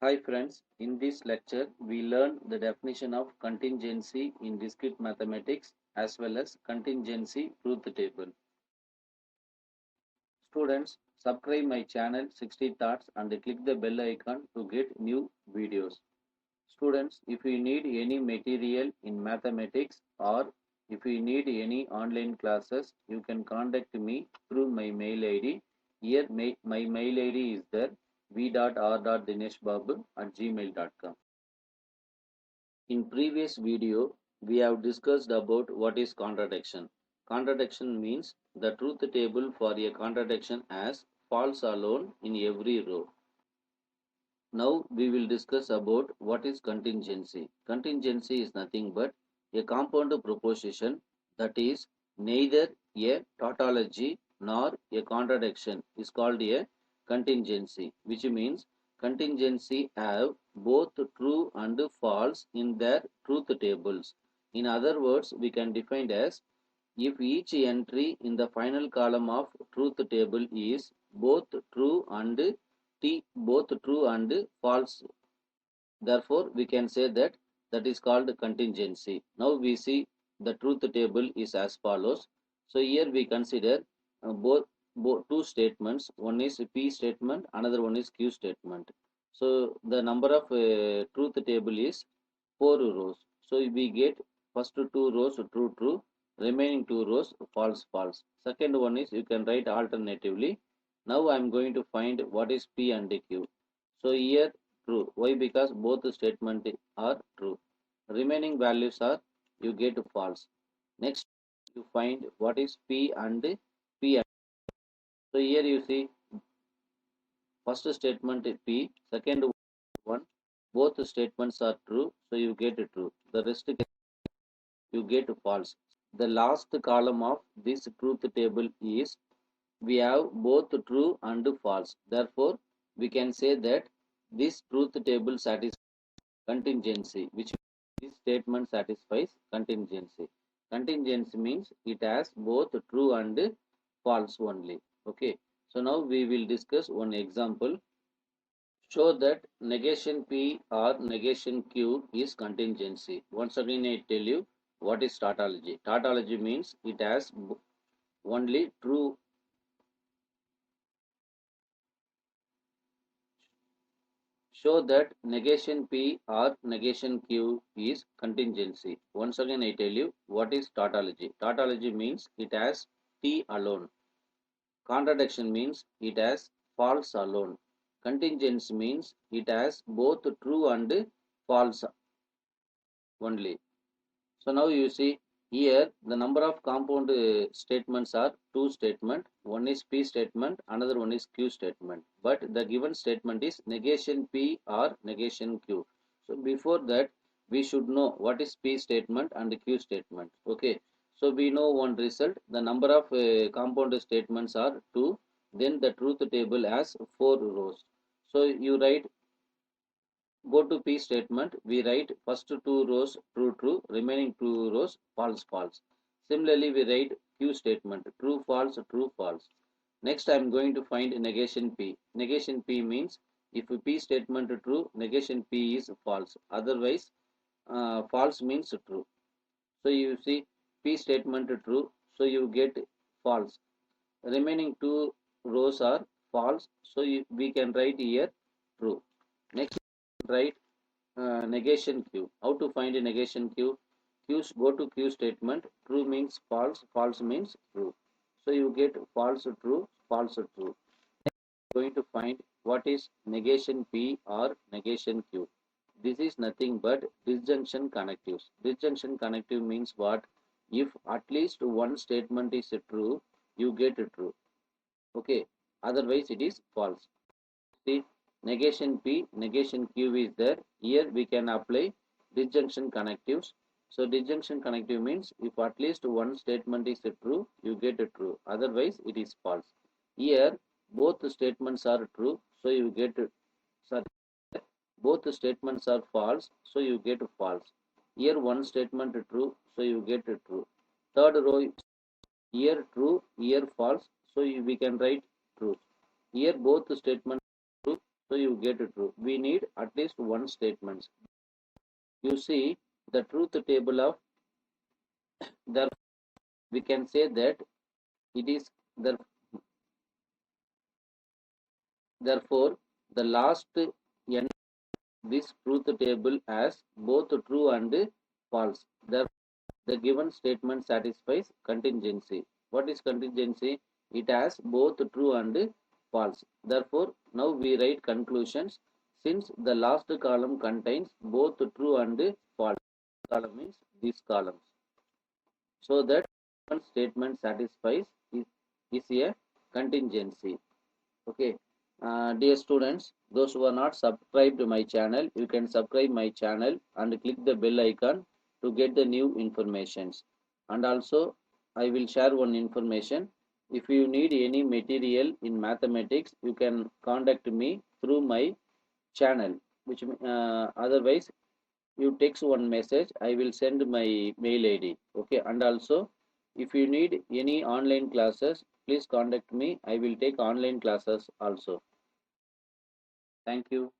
Hi friends, in this lecture we learn the definition of contingency in discrete mathematics as well as contingency truth table. Students, subscribe my channel 60 Thoughts and click the bell icon to get new videos. Students, if you need any material in mathematics or if you need any online classes, you can contact me through my mail ID. Here my mail ID is there v.r.dineshbabu@gmail.com. In previous video, we have discussed about what is contradiction. Contradiction means the truth table for a contradiction has false alone in every row. Now we will discuss about what is contingency. Contingency is nothing but a compound proposition that is neither a tautology nor a contradiction is called a contingency, which means contingency have both true and false in their truth tables. In other words, we can define as if each entry in the final column of truth table is both true and both true and false, therefore we can say that that is called contingency. Now we see the truth table is as follows. So here we consider both two statements. One is P statement, another one is Q statement. So the number of truth table is 4 rows. So we get first two rows true true, remaining two rows false false. Second one is you can write alternatively. Now I am going to find what is P and Q. So here true. Why? Because both statements are true. Remaining values are you get false. Next you find what is P and P. So here you see first statement P, second one, both statements are true. So you get true. The rest you get false. The last column of this truth table is we have both true and false. Therefore, we can say that this truth table satisfies contingency, which this statement satisfies contingency. Contingency means it has both true and false only. Okay. So now we will discuss one example. Show that negation P or negation Q is contingency. Once again I tell you what is tautology. Tautology means it has only true. Show that negation P or negation Q is contingency. Once again I tell you what is tautology. Tautology means it has T alone. Contradiction means it has false alone. Contingency means it has both true and false only. So now you see here the number of compound statements are two statements. One is P statement, another one is Q statement. But the given statement is negation P or negation Q. So before that we should know what is P statement and Q statement. Okay. So we know one result. The number of compound statements are 2. Then the truth table has 4 rows. So you write, go to P statement, we write first two rows true true, remaining two rows false false. Similarly, we write Q statement true false true false. Next, I am going to find negation P. Negation P means if P statement true, negation P is false. Otherwise, false means true. So you see P statement true, so you get false. Remaining two rows are false, so we can write here true. Next, write negation Q. How to find a negation Q? Go to Q statement. True means false, false means true. So you get false true, false true. Going to find what is negation P or negation Q. This is nothing but disjunction connectives. Disjunction connective means what? If at least one statement is true, you get true. Okay. Otherwise it is false. See, negation P, negation Q is there. Here we can apply disjunction connectives. So disjunction connective means if at least one statement is true, you get a true. Otherwise it is false. Here both statements are true, so you get sorry, both statements are false, so you get false. Here one statement true, so you get true. Third row, here true, here false, so we can write true. Here both statements true, So you get it true. We need at least one statement. You see the truth table of the, we can say that it is the, therefore the last end this truth table has both true and false. The given statement satisfies contingency. What is contingency? It has both true and false. Therefore, now we write conclusions. Since the last column contains both true and false, column means these columns. So that one statement satisfies is a contingency. Okay. Dear students, those who are not subscribed to my channel, you can subscribe my channel and click the bell icon to get the new informations. And also, I will share one information. If you need any material in mathematics, you can contact me through my channel. Which otherwise, you text one message, I will send my mail ID. Okay. And also, if you need any online classes, please contact me. I will take online classes also. Thank you.